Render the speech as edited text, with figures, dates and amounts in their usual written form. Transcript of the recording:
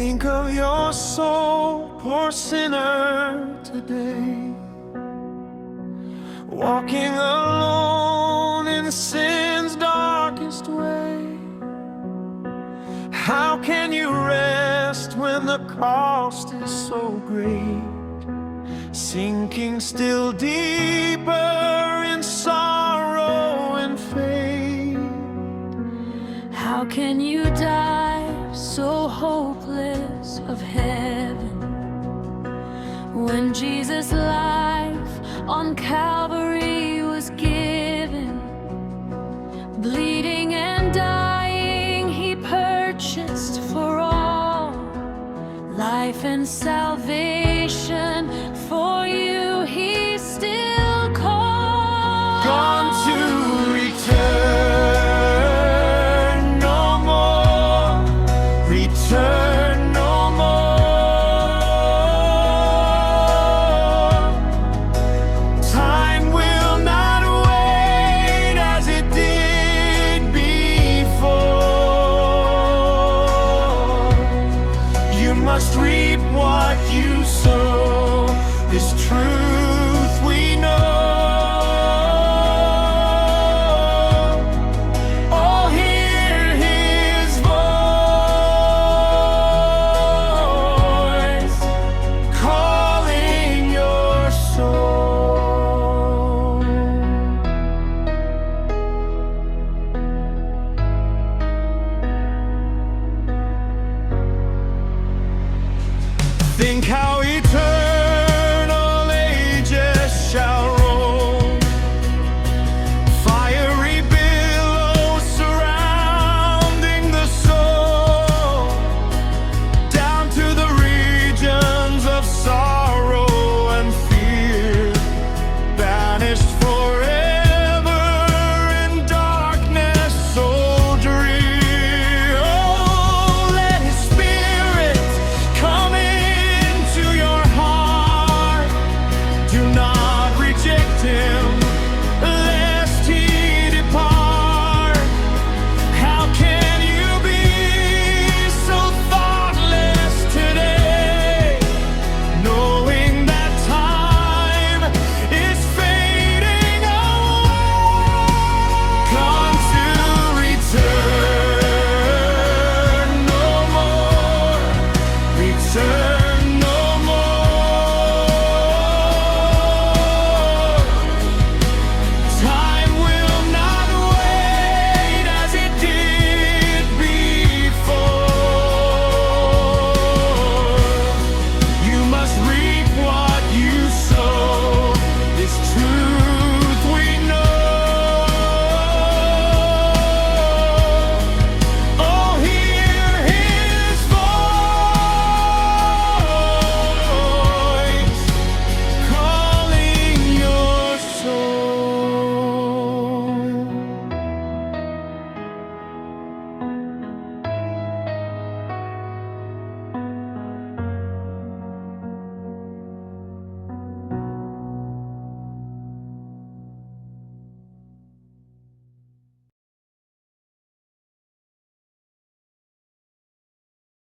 Think of your soul, poor sinner today, walking alone in sin's darkest way. How can you rest when the cost is so great? Sinking still deeper in sorrow and fate. How can you dive so hopeless of heaven, when Jesus' life on Calvary was given? Bleeding and dying, he purchased for all life and salvation. For you he still calls. Gone to return no more, return no more. Time will not wait as it did before. You must reap what you sow. This truth we know. Oh, hear his voice calling your soul. Think how eternal